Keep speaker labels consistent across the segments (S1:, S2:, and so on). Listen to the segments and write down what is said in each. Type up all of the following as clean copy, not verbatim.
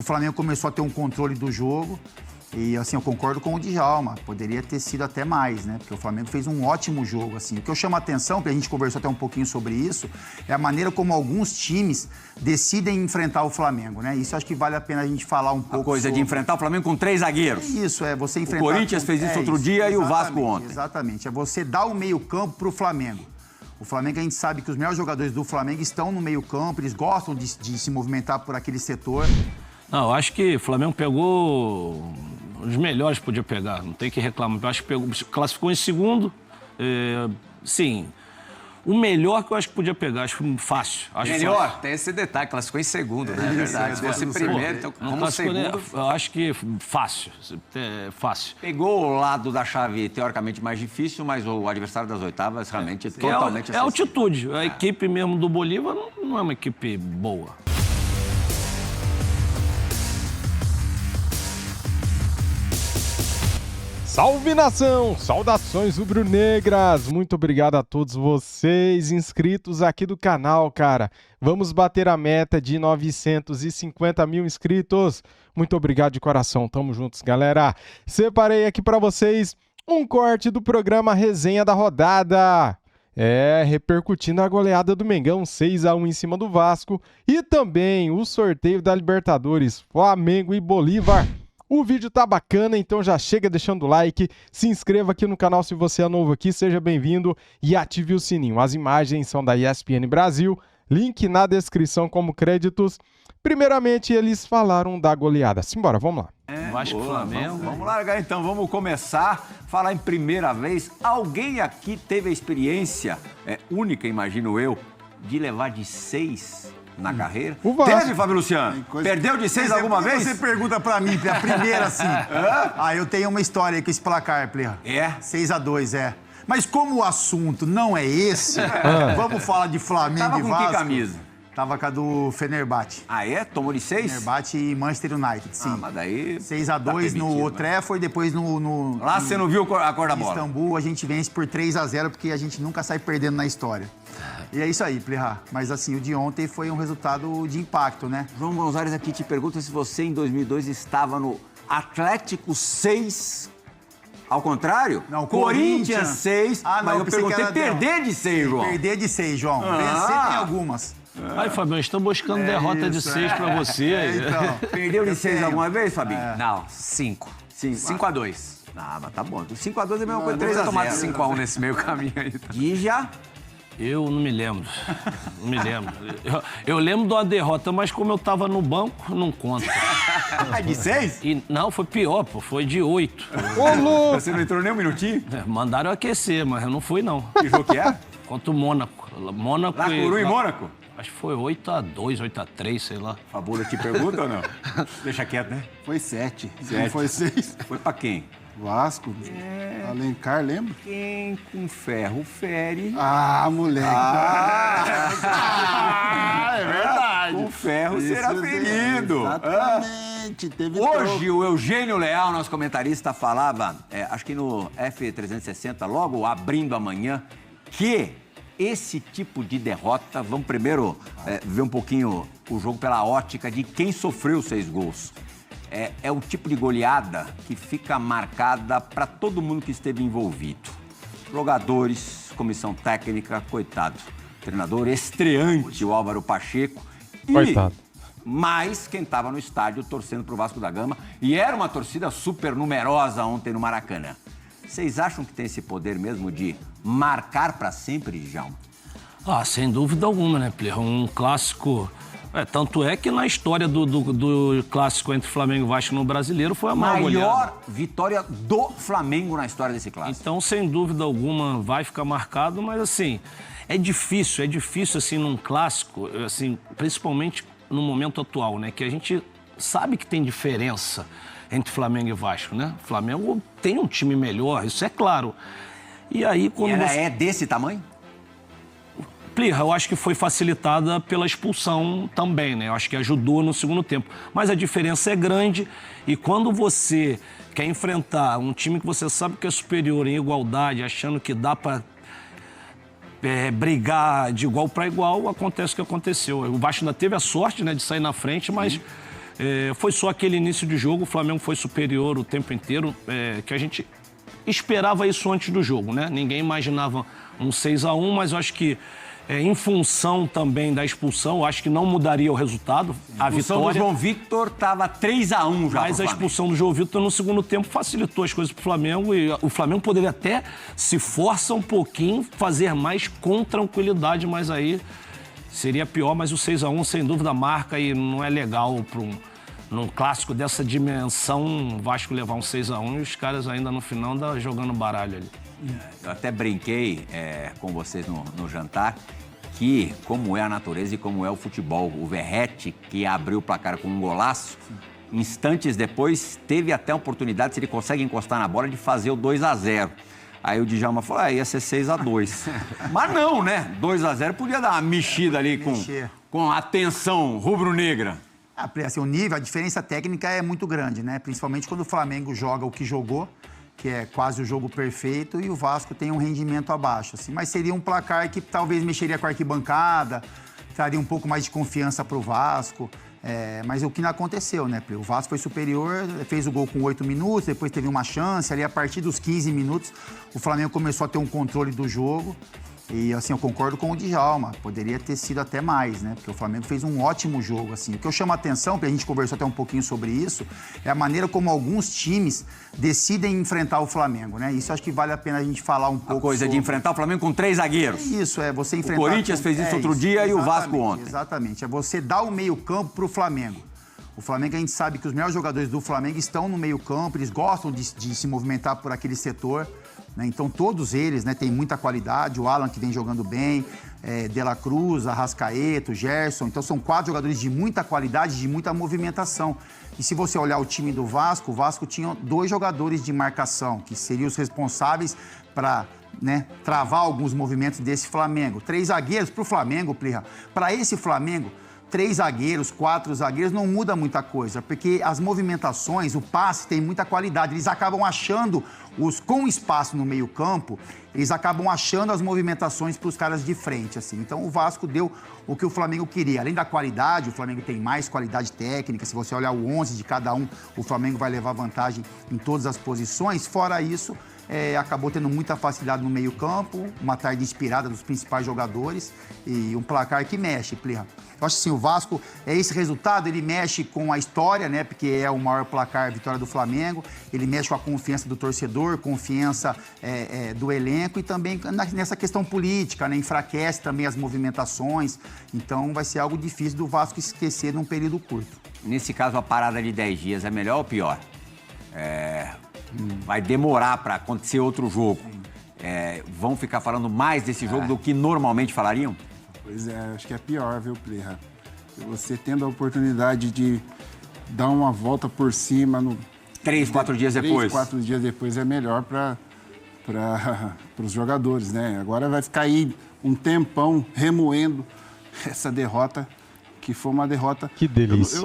S1: O Flamengo começou a ter um controle do jogo e, assim, eu concordo com o Djalma. Poderia ter sido até mais, né? Porque o Flamengo fez um ótimo jogo, assim. O que eu chamo a atenção, porque a gente conversou até um pouquinho sobre isso, é a maneira como alguns times decidem enfrentar o Flamengo, né? Isso acho que vale a pena a gente falar um pouco.
S2: A coisa de enfrentar o Flamengo com 3 zagueiros.
S1: É isso, é você enfrentar...
S2: O Corinthians fez isso outro dia e o Vasco ontem.
S1: Exatamente, é você dar o meio-campo pro Flamengo. O Flamengo, a gente sabe que os melhores jogadores do Flamengo estão no meio-campo, eles gostam de se movimentar por aquele setor.
S3: Não, eu acho que o Flamengo pegou os melhores que podia pegar, não tem que reclamar. Eu acho que classificou em segundo, sim. O melhor que eu acho que podia pegar, acho fácil. Acho
S4: melhor?
S3: Fácil.
S4: Tem esse detalhe, classificou em segundo, né? É verdade. Se fosse primeiro, então como segundo...
S3: Eu acho que fácil, fácil.
S2: Pegou o lado da chave teoricamente mais difícil, mas o adversário das oitavas realmente totalmente
S3: É altitude. A equipe mesmo do Bolívar não é uma equipe boa.
S5: Salve, nação! Saudações rubro-negras! Muito obrigado a todos vocês inscritos aqui do canal, cara. Vamos bater a meta de 950 mil inscritos. Muito obrigado de coração, tamo juntos, galera. Separei aqui pra vocês um corte do programa Resenha da Rodada. Repercutindo a goleada do Mengão 6-1 em cima do Vasco e também o sorteio da Libertadores, Flamengo e Bolívar. O vídeo tá bacana, então já chega deixando o like, se inscreva aqui no canal se você é novo aqui, seja bem-vindo e ative o sininho. As imagens são da ESPN Brasil, link na descrição como créditos. Primeiramente, eles falaram da goleada. Simbora, vamos lá.
S3: Vasco, Flamengo.
S2: Vamos largar então, vamos começar. Falar em primeira vez. Alguém aqui teve a experiência única, imagino eu, de levar de 6 na carreira? Teve, Fábio Luciano? Perdeu de 6 alguma vez?
S1: Você pergunta pra mim, a primeira assim. Eu tenho uma história com esse placar, Plirra. 6-2, Mas como o assunto não é esse, vamos falar de Flamengo
S2: Tava
S1: e
S2: com
S1: Vasco.
S2: que camisa?
S1: Tava com a do Fenerbahçe.
S2: Tomou de 6?
S1: Fenerbahçe e Manchester United, sim.
S2: Mas daí...
S1: 6-2 no Old Trafford, depois no...
S2: Lá você não viu a cor da bola?
S1: Em Istambul, a gente vence por 3-0, porque a gente nunca sai perdendo na história. E é isso aí, Plirra. Mas assim, o de ontem foi um resultado de impacto, né?
S2: João Gonzalez aqui te pergunta se você, em 2002, estava no Atlético 6... Ao contrário?
S1: Não,
S2: Corinthians 6, mas eu perguntei perder de 6, João.
S1: Perder de 6, João. Vencer tem algumas.
S3: Aí, Fabião, estão buscando derrota de 6 pra você.
S2: Então, perdeu de 6 alguma vez, Fabinho?
S4: Não, 5. 5-2.
S2: Mas tá bom. 5-2 é a mesma coisa, 3-0.
S4: Tomado 5-1 nesse meio caminho aí.
S2: Guija?
S3: Eu não me lembro. Não me lembro. Eu lembro de uma derrota, mas como eu tava no banco, não conta.
S2: De 6?
S3: Não, foi pior, pô. Foi de 8.
S2: Você não entrou nem um minutinho?
S3: Mandaram eu aquecer, mas eu não fui, não.
S2: Que jogo que é?
S3: Contra o Mônaco. Mônaco
S2: Lacuru e Mônaco?
S3: Acho que foi 8-2, 8-3, sei lá.
S2: Fabula te pergunta ou não? Deixa quieto, né?
S6: Foi 7.
S2: 7.
S6: Não foi 6.
S2: Foi pra quem?
S6: Vasco. Alencar, lembra?
S2: Quem com ferro fere.
S6: Moleque.
S2: É verdade. Com ferro será ferido.
S6: Exatamente. Teve
S2: Hoje o Eugênio Leal, nosso comentarista, falava, acho que no F360, logo abrindo amanhã, que esse tipo de derrota, vamos primeiro ver um pouquinho o jogo pela ótica de quem sofreu 6 gols. É o tipo de goleada que fica marcada para todo mundo que esteve envolvido. Jogadores, comissão técnica, coitado. Treinador estreante, o Álvaro Pacheco.
S5: Coitado.
S2: Mas quem estava no estádio torcendo pro Vasco da Gama. E era uma torcida super numerosa ontem no Maracanã. Vocês acham que tem esse poder mesmo de marcar para sempre, João?
S3: Sem dúvida alguma, né, Plirra? Um clássico... tanto é que na história do clássico entre Flamengo e Vasco no Brasileiro foi a maior goleada.
S2: Vitória do Flamengo na história desse clássico.
S3: Então, sem dúvida alguma, vai ficar marcado, mas assim, é difícil assim num clássico, assim, principalmente no momento atual, né, que a gente sabe que tem diferença entre Flamengo e Vasco, né? O Flamengo tem um time melhor, isso é claro. E aí quando
S2: ela é desse tamanho?
S3: Plirra, eu acho que foi facilitada pela expulsão também, né? Eu acho que ajudou no segundo tempo. Mas a diferença é grande e quando você quer enfrentar um time que você sabe que é superior em igualdade, achando que dá para brigar de igual para igual, acontece o que aconteceu. O Vasco ainda teve a sorte, né, de sair na frente, mas Foi só aquele início de jogo, o Flamengo foi superior o tempo inteiro, que a gente esperava isso antes do jogo, né? Ninguém imaginava um 6-1, mas eu acho que em função também da expulsão, eu acho que não mudaria o resultado. A
S2: expulsão
S3: vitória.
S2: do João Victor estava 3-1 já.
S3: Mas a expulsão do João Victor no segundo tempo facilitou as coisas para o Flamengo e o Flamengo poderia até, se força um pouquinho, fazer mais com tranquilidade, mas aí seria pior. Mas o 6-1 sem dúvida marca e não é legal para num clássico dessa dimensão, o Vasco levar um 6-1 e os caras ainda no final andam jogando baralho ali.
S2: Eu até brinquei com vocês no jantar que, como é a natureza e como é o futebol, o Verratti, que abriu o placar com um golaço, instantes depois teve até a oportunidade, se ele consegue encostar na bola, de fazer o 2-0. Aí o Djalma falou, ia ser 6-2. Mas não, né? 2-0 podia dar uma mexida ali com a tensão rubro-negra.
S1: Assim, o nível, a diferença técnica é muito grande, né? Principalmente quando o Flamengo joga o que jogou, que é quase o jogo perfeito, e o Vasco tem um rendimento abaixo, assim. Mas seria um placar que talvez mexeria com a arquibancada, traria um pouco mais de confiança para o Vasco. Mas o que não aconteceu, né? O Vasco foi superior, fez o gol com 8 minutos, depois teve uma chance, ali a partir dos 15 minutos, o Flamengo começou a ter um controle do jogo. E, assim, eu concordo com o Djalma, poderia ter sido até mais, né? Porque o Flamengo fez um ótimo jogo, assim. O que eu chamo a atenção, porque a gente conversou até um pouquinho sobre isso, é a maneira como alguns times decidem enfrentar o Flamengo, né? Isso acho que vale a pena a gente falar um pouco
S2: A coisa
S1: sobre...
S2: de enfrentar o Flamengo com 3 zagueiros.
S1: Isso, você enfrentar...
S2: O Corinthians fez isso outro dia e o Vasco ontem.
S1: Exatamente, é você dar o meio-campo para o Flamengo. O Flamengo, a gente sabe que os melhores jogadores do Flamengo estão no meio-campo, eles gostam de se movimentar por aquele setor, né? Então, todos eles, né, têm muita qualidade. O Alan, que vem jogando bem, De La Cruz, Arrascaeta, o Gerson. Então, são 4 jogadores de muita qualidade, de muita movimentação. E se você olhar o time do Vasco, o Vasco tinha 2 jogadores de marcação, que seriam os responsáveis para... né, travar alguns movimentos desse Flamengo. 3 zagueiros para o Flamengo, Plirra. Para esse Flamengo, 3 zagueiros, 4 zagueiros, não muda muita coisa, porque as movimentações, o passe tem muita qualidade. Eles acabam achando, com espaço no meio-campo, eles acabam achando as movimentações para os caras de frente, assim. Então, o Vasco deu o que o Flamengo queria. Além da qualidade, o Flamengo tem mais qualidade técnica. Se você olhar o 11 de cada um, o Flamengo vai levar vantagem em todas as posições. Fora isso, acabou tendo muita facilidade no meio-campo, uma tarde inspirada dos principais jogadores e um placar que mexe, Plirra. Eu acho assim, o Vasco, esse resultado, ele mexe com a história, né? Porque é o maior placar, vitória do Flamengo. Ele mexe com a confiança do torcedor, confiança do elenco e também nessa questão política, né? Enfraquece também as movimentações. Então, vai ser algo difícil do Vasco esquecer num período curto.
S2: Nesse caso, a parada de 10 dias é melhor ou pior? Vai demorar para acontecer outro jogo. Vão ficar falando mais desse jogo do que normalmente falariam?
S6: Pois acho que é pior, viu, Plirra? Você tendo a oportunidade de dar uma volta por cima...
S2: 3, 4 dias depois.
S6: 3, 4 dias depois é melhor para os jogadores, né? Agora vai ficar aí um tempão remoendo essa derrota, que foi uma derrota...
S5: Que delícia.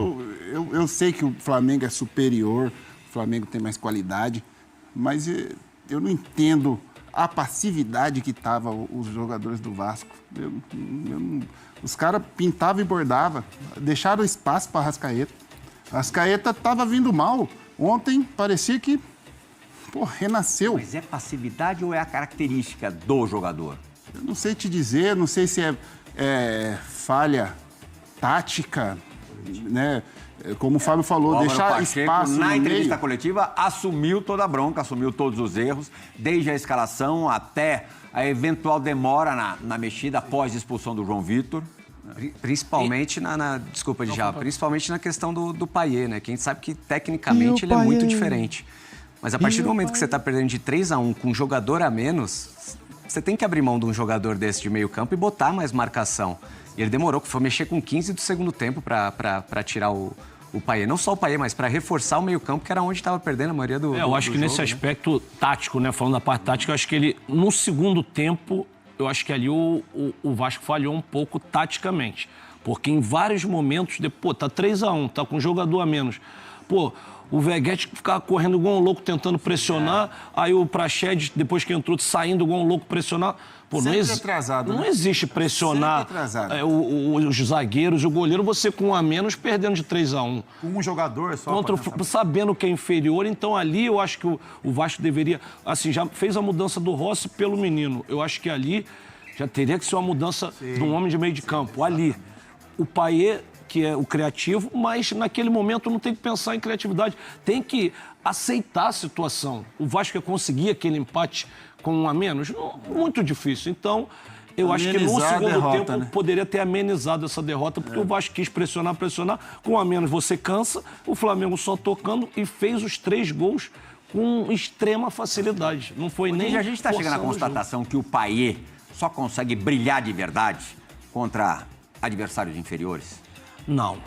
S6: Eu sei que o Flamengo é superior, o Flamengo tem mais qualidade, mas eu não entendo a passividade que estavam os jogadores do Vasco. Os caras pintavam e bordavam, deixaram espaço para Arrascaeta. Arrascaeta estava vindo mal. Ontem parecia que renasceu.
S2: Mas é passividade ou é a característica do jogador?
S6: Eu não sei te dizer, não sei se é falha tática, né? Como o Fábio falou, deixar espaço no meio.
S2: Na entrevista coletiva, assumiu toda a bronca, assumiu todos os erros, desde a escalação até a eventual demora na mexida após a expulsão do João Victor.
S4: Principalmente desculpa, Djalma, principalmente na questão do Payet, né? Que a gente sabe que tecnicamente ele é muito diferente. Mas a partir do momento que você está perdendo de 3-1 com um jogador a menos, você tem que abrir mão de um jogador desse de meio campo e botar mais marcação. E ele demorou, foi mexer com 15 do segundo tempo para tirar o Payet. Não só o Payet, mas para reforçar o meio-campo, que era onde estava perdendo a maioria do
S3: eu acho que nesse aspecto tático, né? Falando da parte tática, eu acho que ele, no segundo tempo, eu acho que ali o Vasco falhou um pouco taticamente. Porque em vários momentos, tá 3-1, tá com um jogador a menos. O Veguete ficava correndo igual um louco, tentando pressionar. Aí o Praxedes, depois que entrou, saindo igual um louco, pressionar. Pô,
S6: atrasado,
S3: não
S6: né?
S3: existe pressionar os zagueiros e o goleiro, você com um a menos, perdendo de 3-1.
S1: Com um jogador só.
S3: Sabendo que é inferior, então ali eu acho que o Vasco deveria... Assim, já fez a mudança do Rossi pelo menino. Eu acho que ali já teria que ser uma mudança de um homem de meio de campo. Ali, o Payet, que é o criativo, mas naquele momento não tem que pensar em criatividade. Tem que aceitar a situação. O Vasco ia conseguir aquele empate com um a menos? Não, muito difícil. Então, eu acho que no segundo tempo poderia ter amenizado essa derrota, porque o Vasco quis pressionar. Com um a menos você cansa, o Flamengo só tocando e fez os 3 gols com extrema facilidade. Não foi nem...
S2: A gente está chegando à constatação que o Payet só consegue brilhar de verdade contra adversários inferiores?
S3: Não.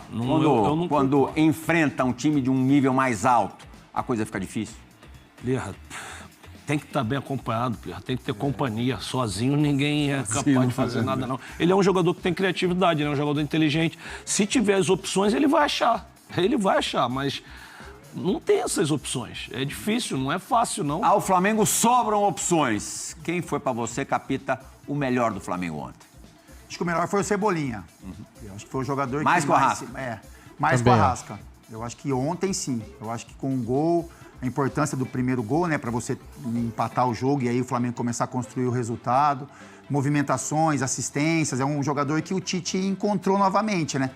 S2: Quando enfrenta um time de um nível mais alto, a coisa fica difícil?
S3: Pirra, tem que estar bem acompanhado, Pirra. Tem que ter companhia. Sozinho ninguém é capaz de fazer nada, não. Ele é um jogador que tem criatividade, ele é um jogador inteligente. Se tiver as opções, ele vai achar. Ele vai achar, mas não tem essas opções. É difícil, não é fácil, não.
S2: Ao Flamengo sobram opções. Quem foi pra você, Capita, o melhor do Flamengo ontem?
S1: Acho que o melhor foi o Cebolinha. Eu acho que foi o jogador
S2: mais
S1: que...
S2: Com a Arrasca.
S1: Mais com a Arrasca. Eu acho que ontem, sim. Eu acho que com um gol, a importância do primeiro gol, né? Para você empatar o jogo e aí o Flamengo começar a construir o resultado. Movimentações, assistências. É um jogador que o Tite encontrou novamente, né?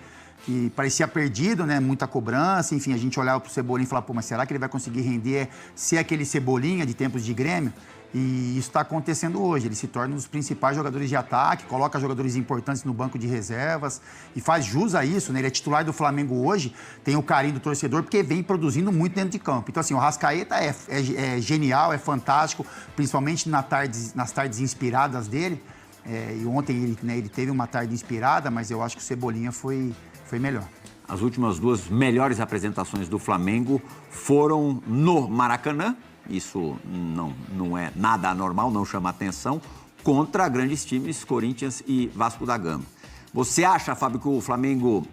S1: Que parecia perdido, né? Muita cobrança. Enfim, a gente olhava pro Cebolinha e falava, pô, mas será que ele vai conseguir render ser aquele Cebolinha de tempos de Grêmio? E isso está acontecendo hoje. Ele se torna um dos principais jogadores de ataque, coloca jogadores importantes no banco de reservas e faz jus a isso, né? Ele é titular do Flamengo hoje, tem o carinho do torcedor, porque vem produzindo muito dentro de campo. Então, assim, o Arrascaeta é genial, é fantástico, principalmente nas tardes inspiradas dele. E ontem ele teve uma tarde inspirada, mas eu acho que o Cebolinha foi melhor.
S2: As últimas 2 melhores apresentações do Flamengo foram no Maracanã. Isso não é nada anormal, não chama atenção, contra grandes times, Corinthians e Vasco da Gama. Você acha, Fábio, que o Flamengo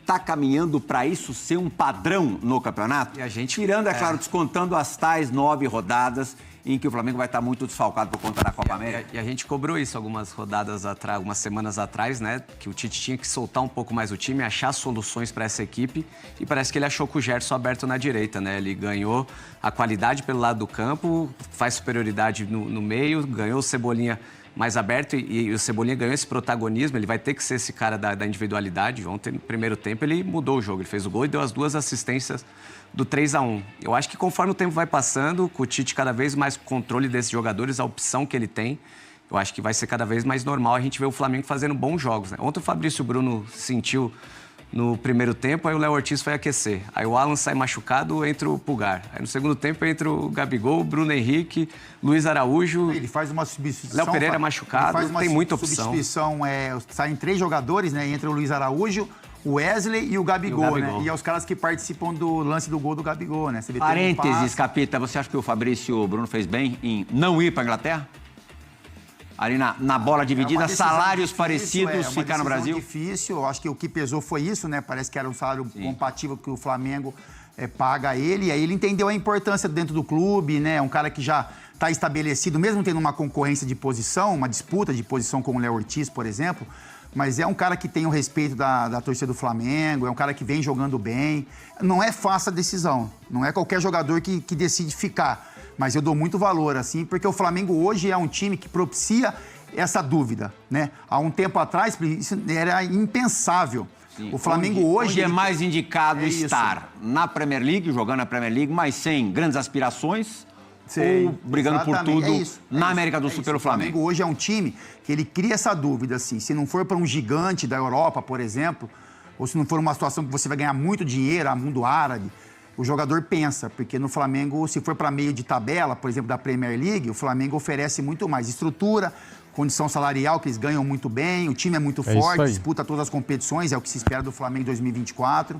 S2: está caminhando para isso ser um padrão no campeonato?
S4: E a gente...
S2: Tirando, é claro, descontando as tais 9 rodadas em que o Flamengo vai estar muito desfalcado por conta da Copa América.
S4: E a gente cobrou isso algumas semanas atrás, né? Que o Tite tinha que soltar um pouco mais o time, achar soluções para essa equipe. E parece que ele achou com o Gerson aberto na direita, né? Ele ganhou a qualidade pelo lado do campo, faz superioridade no meio, ganhou o Cebolinha mais aberto e o Cebolinha ganhou esse protagonismo. Ele vai ter que ser esse cara da individualidade. Ontem, no primeiro tempo, ele mudou o jogo. Ele fez o gol e deu as 2 assistências do 3-1. Eu acho que conforme o tempo vai passando, com o Tite cada vez mais controle desses jogadores, a opção que ele tem, eu acho que vai ser cada vez mais normal a gente ver o Flamengo fazendo bons jogos, né? Ontem o Fabrício Bruno sentiu no primeiro tempo, aí o Léo Ortiz foi aquecer. Aí o Alan sai machucado, entra o Pulgar. Aí no segundo tempo entra o Gabigol, Bruno Henrique, Luiz Araújo.
S1: Ele faz uma substituição.
S4: Léo Pereira machucado, tem muita opção.
S1: Substituição, saem 3 jogadores, né? Entra o Luiz Araújo, o Wesley e o Gabigol, né? E é os caras que participam do lance do gol do Gabigol, né?
S2: Parênteses, Capita, você acha que o Fabrício Bruno fez bem em não ir para a Inglaterra? Ali na bola dividida, salários parecidos, ficar no Brasil?
S1: É difícil, eu acho que o que pesou foi isso, né? Parece que era um salário compatível que o Flamengo paga a ele, e aí ele entendeu a importância dentro do clube, né? Um cara que já está estabelecido, mesmo tendo uma concorrência de posição, uma disputa de posição com o Léo Ortiz, por exemplo, mas é um cara que tem o respeito da torcida do Flamengo, é um cara que vem jogando bem. Não é fácil a decisão, não é qualquer jogador que decide ficar. Mas eu dou muito valor, assim, porque o Flamengo hoje é um time que propicia essa dúvida, né? Há um tempo atrás, isso era impensável.
S2: Sim.
S1: O Flamengo
S2: hoje é mais indicado estar na Premier League, jogando na Premier League, mas sem grandes aspirações, ou brigando por tudo na América do Sul pelo Flamengo.
S1: O Flamengo hoje é um time que ele cria essa dúvida, assim, se não for para um gigante da Europa, por exemplo, ou se não for uma situação que você vai ganhar muito dinheiro, mundo árabe, o jogador pensa, porque no Flamengo, se for para meio de tabela, por exemplo, da Premier League, o Flamengo oferece muito mais estrutura, condição salarial, que eles ganham muito bem, o time é muito forte, disputa todas as competições, é o que se espera do Flamengo em 2024.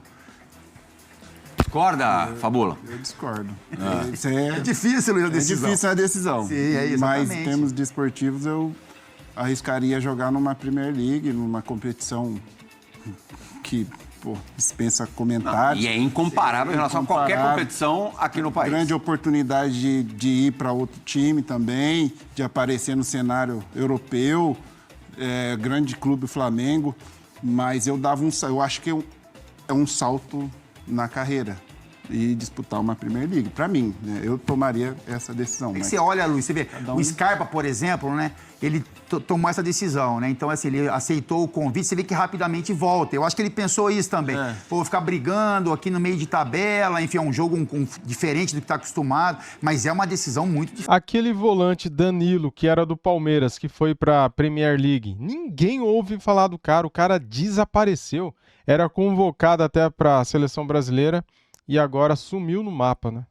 S2: Discorda, Fabula?
S6: Eu discordo.
S1: É difícil a decisão.
S6: É difícil a decisão.
S1: Sim, exatamente.
S6: Mas em termos desportivos, eu arriscaria jogar numa Premier League, numa competição que pô, dispensa comentários.
S2: E é incomparável em relação a qualquer
S6: Incomparável.
S2: competição aqui no país.
S6: Grande oportunidade de ir para outro time também, de aparecer no cenário europeu, grande clube Flamengo, mas eu acho que é um salto na carreira e disputar uma Premier League. Para mim, né, eu tomaria essa decisão.
S1: É que você olha, Luiz, você vê, o Scarpa, por exemplo, né, ele tomou essa decisão, né? Então, assim, ele aceitou o convite, você vê que rapidamente volta. Eu acho que ele pensou isso também. Pô, ficar brigando aqui no meio de tabela, enfim, é um jogo diferente do que está acostumado, mas é uma decisão muito difícil.
S5: Aquele volante Danilo, que era do Palmeiras, que foi para a Premier League, ninguém ouve falar do cara, o cara desapareceu. Era convocado até para a seleção brasileira e agora sumiu no mapa, né?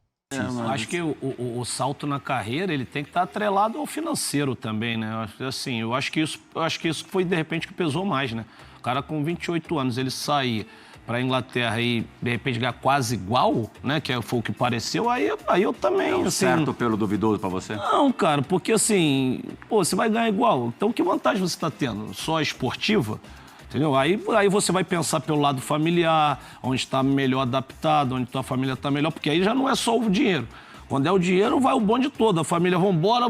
S3: Acho que o salto na carreira ele tem que estar atrelado ao financeiro também, né? Assim, eu acho que isso foi de repente que pesou mais, né? O cara com 28 anos ele sair para a Inglaterra e de repente ganhar quase igual, né? Que foi o que pareceu. Aí eu também,
S2: É um
S3: assim,
S2: certo pelo duvidoso pra você?
S3: não, cara, porque assim, pô, você vai ganhar igual. Então que vantagem você está tendo? Só a esportiva? Entendeu? Aí você vai pensar pelo lado familiar, onde está melhor adaptado, onde tua família está melhor, porque aí já não é só o dinheiro. Quando é o dinheiro, vai o bonde todo. A família, vambora,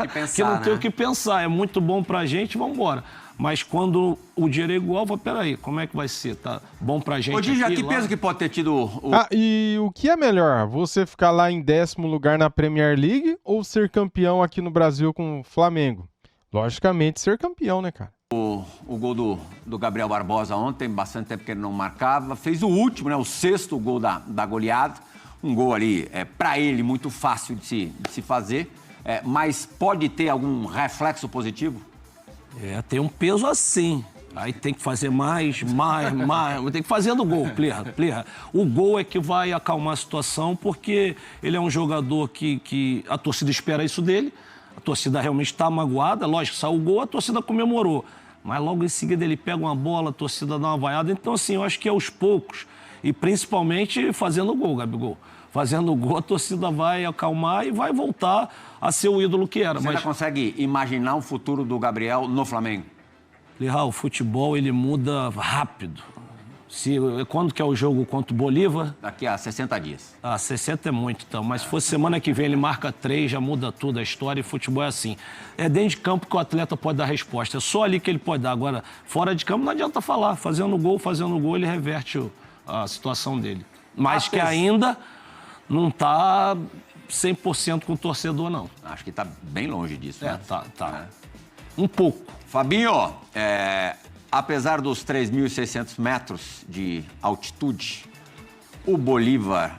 S3: que não tem o que pensar. É muito bom pra gente, vambora. Mas quando o dinheiro é igual, peraí, como é que vai ser? Tá bom pra gente
S2: Ô, Dija,
S3: aqui,
S2: que
S3: lá?
S2: peso que pode ter tido o...
S5: E o que é melhor? Você ficar lá em 10º lugar na Premier League ou ser campeão aqui no Brasil com o Flamengo? Logicamente, ser campeão, né, cara?
S2: O gol do Gabriel Barbosa ontem, bastante tempo que ele não marcava. Fez o último, né? O 6º gol da goleada. Um gol ali, para ele, muito fácil de se fazer. Mas pode ter algum reflexo positivo?
S3: Tem um peso assim. Aí tem que fazer mais. Tem que fazer do gol, Plirra. O gol é que vai acalmar a situação, porque ele é um jogador que a torcida espera isso dele. A torcida realmente está magoada. Lógico, saiu o gol, a torcida comemorou. Mas logo em seguida ele pega uma bola, a torcida dá uma vaiada. Então, assim, eu acho que aos poucos, e principalmente fazendo o gol, Gabigol. Fazendo o gol, a torcida vai acalmar e vai voltar a ser o ídolo que era.
S2: Você ainda consegue imaginar o futuro do Gabriel no Flamengo?
S3: Plirra, o futebol ele muda rápido. Quando que é o jogo contra o Bolívar?
S2: Daqui a 60 dias.
S3: 60 é muito, então. Mas se fosse semana que vem, ele marca 3, já muda tudo a história, e futebol é assim. É dentro de campo que o atleta pode dar resposta. É só ali que ele pode dar. Agora, fora de campo, não adianta falar. Fazendo gol, ele reverte a situação dele. Mas que ainda não está 100% com o torcedor, não.
S2: Acho que está bem longe disso, né?
S3: Tá. Um pouco.
S2: Fabinho, apesar dos 3.600 metros de altitude, o Bolívar,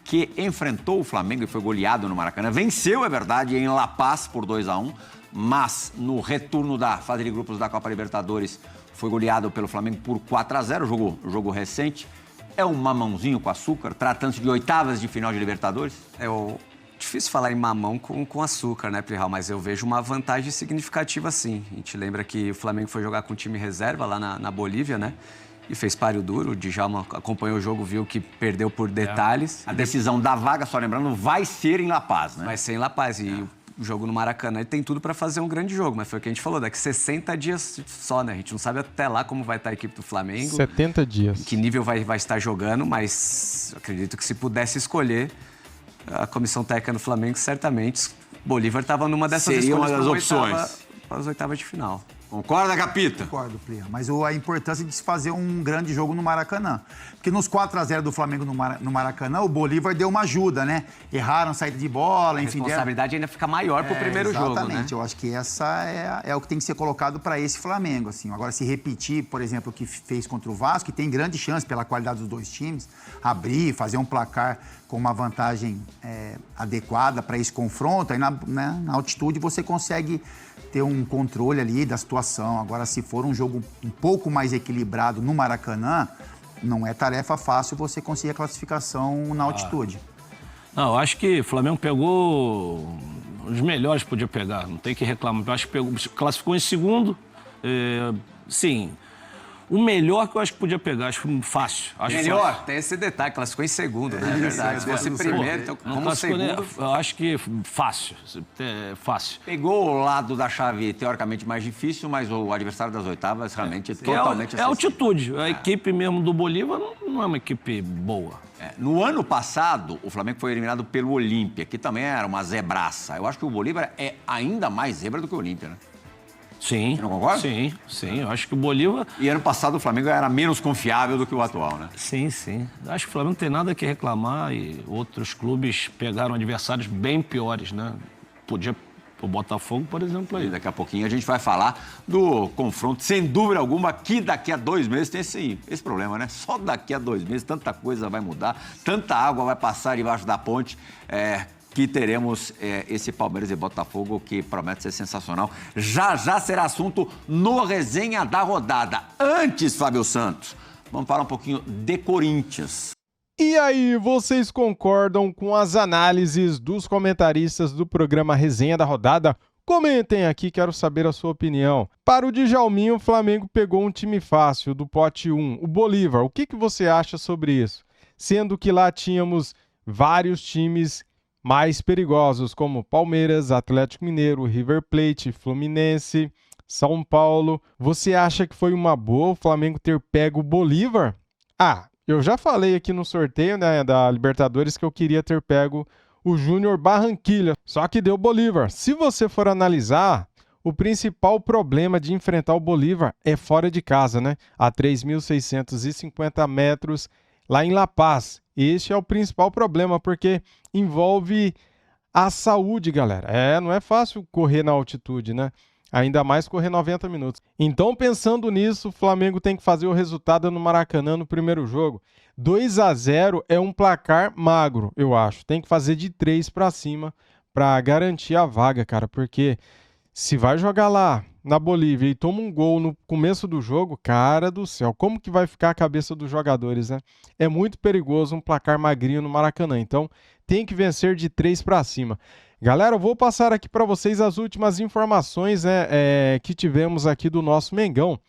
S2: que enfrentou o Flamengo e foi goleado no Maracanã, venceu, é verdade, em La Paz por 2-1, mas no retorno da fase de grupos da Copa Libertadores foi goleado pelo Flamengo por 4-0, jogo recente. É um mamãozinho com açúcar, tratando-se de oitavas de final de Libertadores?
S4: Difícil falar em mamão com açúcar, né, Plihal? Mas eu vejo uma vantagem significativa, sim. A gente lembra que o Flamengo foi jogar com time reserva lá na Bolívia, né? E fez páreo duro. O Djalma acompanhou o jogo, viu que perdeu por detalhes.
S2: A decisão da vaga, só lembrando, vai ser em La Paz, né?
S4: Vai ser em La Paz. E o jogo no Maracanã, ele tem tudo para fazer um grande jogo. Mas foi o que a gente falou, daqui 60 dias só, né? A gente não sabe até lá como vai estar a equipe do Flamengo.
S5: 70 dias.
S4: Em que nível vai estar jogando, mas acredito que se pudesse escolher, a comissão técnica do Flamengo, certamente, Bolívar estava numa dessas
S2: Seria
S4: escolhas
S2: uma das opções.
S4: Para as oitavas de final.
S2: Concorda, Capita?
S1: Concordo, Plirra. Mas a importância de se fazer um grande jogo no Maracanã. Porque nos 4-0 do Flamengo no Maracanã, o Bolívar deu uma ajuda, né? Erraram saída de bola, enfim.
S4: A responsabilidade ainda fica maior para o primeiro jogo, né?
S1: Exatamente. Eu acho que essa é o que tem que ser colocado para esse Flamengo, assim. Agora, se repetir, por exemplo, o que fez contra o Vasco, que tem grande chance pela qualidade dos dois times, abrir, fazer um placar com uma vantagem adequada para esse confronto, aí na altitude você consegue ter um controle ali da situação. Agora, se for um jogo um pouco mais equilibrado no Maracanã, não é tarefa fácil você conseguir a classificação na altitude.
S3: Não, eu acho que o Flamengo pegou os melhores que podia pegar, não tem que reclamar. Eu acho que classificou em segundo. Sim, O melhor que eu acho que podia pegar, acho fácil. Acho
S4: Melhor,
S3: fácil.
S4: tem esse detalhe, classificou em segundo, né? É verdade. Se fosse primeiro, então
S3: Não
S4: como
S3: classificou, né?
S4: segundo...
S3: Eu acho que fácil. Fácil.
S2: Pegou o lado da chave teoricamente mais difícil, mas o adversário das oitavas realmente totalmente
S3: É altitude. A equipe mesmo do Bolívar não é uma equipe boa.
S2: No ano passado, o Flamengo foi eliminado pelo Olímpia, que também era uma zebraça. Eu acho que o Bolívar é ainda mais zebra do que o Olímpia, né?
S3: Sim.
S2: Você não concorda?
S3: Sim. Eu acho que o Bolívar...
S2: E ano passado o Flamengo era menos confiável do que o atual, né?
S3: Sim. Acho que o Flamengo não tem nada que reclamar e outros clubes pegaram adversários bem piores, né? Podia o Botafogo, por exemplo, aí.
S2: E daqui a pouquinho a gente vai falar do confronto, sem dúvida alguma, que daqui a 2 meses tem esse problema, né? Só daqui a 2 meses tanta coisa vai mudar, tanta água vai passar debaixo da ponte, que teremos esse Palmeiras e Botafogo que promete ser sensacional. Já será assunto no Resenha da Rodada. Antes, Fábio Santos, vamos falar um pouquinho de Corinthians.
S5: E aí, vocês concordam com as análises dos comentaristas do programa Resenha da Rodada? Comentem aqui, quero saber a sua opinião. Para o Djalminho, o Flamengo pegou um time fácil do pote 1, o Bolívar. O que você acha sobre isso? Sendo que lá tínhamos vários times mais perigosos, como Palmeiras, Atlético Mineiro, River Plate, Fluminense, São Paulo. Você acha que foi uma boa o Flamengo ter pego o Bolívar? Eu já falei aqui no sorteio, né, da Libertadores que eu queria ter pego o Júnior Barranquilla, só que deu Bolívar. Se você for analisar, o principal problema de enfrentar o Bolívar é fora de casa, né? A 3.650 metros lá em La Paz. Este é o principal problema, porque envolve a saúde, galera. Não é fácil correr na altitude, né? Ainda mais correr 90 minutos. Então, pensando nisso, o Flamengo tem que fazer o resultado no Maracanã no primeiro jogo. 2-0 é um placar magro, eu acho. Tem que fazer de 3 para cima para garantir a vaga, cara. Porque se vai jogar lá na Bolívia e toma um gol no começo do jogo, cara do céu, como que vai ficar a cabeça dos jogadores, né? É muito perigoso um placar magrinho no Maracanã. Então, tem que vencer de 3 para cima. Galera, eu vou passar aqui para vocês as últimas informações que tivemos aqui do nosso Mengão.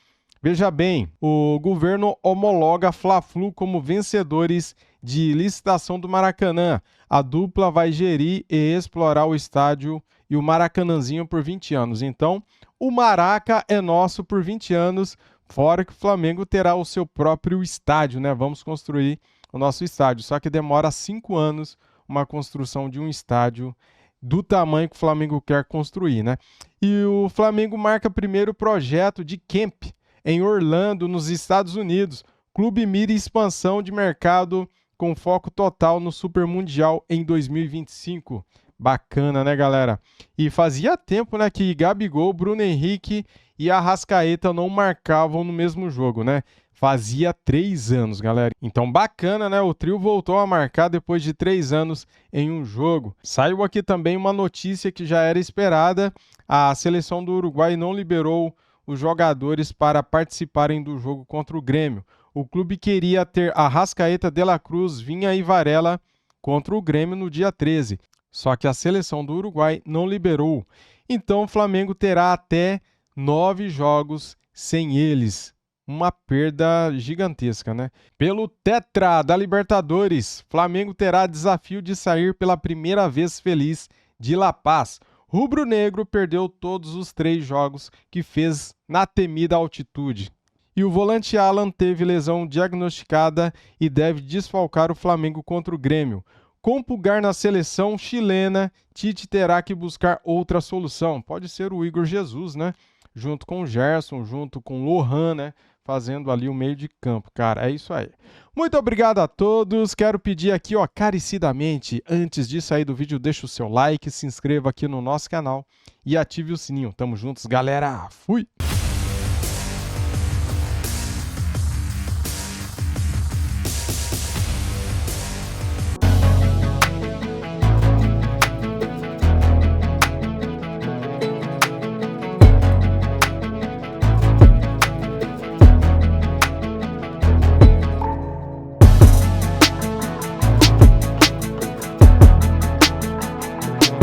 S5: Veja bem, o governo homologa Fla-Flu como vencedores de licitação do Maracanã. A dupla vai gerir e explorar o estádio e o Maracanãzinho por 20 anos. Então, o Maraca é nosso por 20 anos, fora que o Flamengo terá o seu próprio estádio, né? Vamos construir o nosso estádio, só que demora 5 anos uma construção de um estádio do tamanho que o Flamengo quer construir, né? E o Flamengo marca primeiro projeto de camp em Orlando, nos Estados Unidos. Clube mira expansão de mercado com foco total no Super Mundial em 2025. Bacana, né, galera? E fazia tempo, né, que Gabigol, Bruno Henrique e Arrascaeta não marcavam no mesmo jogo, né? Fazia 3 anos, galera. Então, bacana, né? O trio voltou a marcar depois de 3 anos em um jogo. Saiu aqui também uma notícia que já era esperada. A seleção do Uruguai não liberou os jogadores para participarem do jogo contra o Grêmio. O clube queria ter Arrascaeta, De La Cruz, Vinha e Varela contra o Grêmio no dia 13. Só que a seleção do Uruguai não liberou. Então, o Flamengo terá até 9 jogos sem eles. Uma perda gigantesca, né? Pelo Tetra da Libertadores, Flamengo terá desafio de sair pela primeira vez feliz de La Paz. Rubro-negro perdeu todos os 3 jogos que fez na temida altitude. E o volante Alan teve lesão diagnosticada e deve desfalcar o Flamengo contra o Grêmio. Com Pulgar na seleção chilena, Tite terá que buscar outra solução. Pode ser o Igor Jesus, né? Junto com o Gerson, junto com o Lohan, né? Fazendo ali o meio de campo, cara, é isso aí. Muito obrigado a todos, quero pedir aqui, ó, carecidamente, antes de sair do vídeo, deixa o seu like, se inscreva aqui no nosso canal e ative o sininho. Tamo juntos, galera, fui!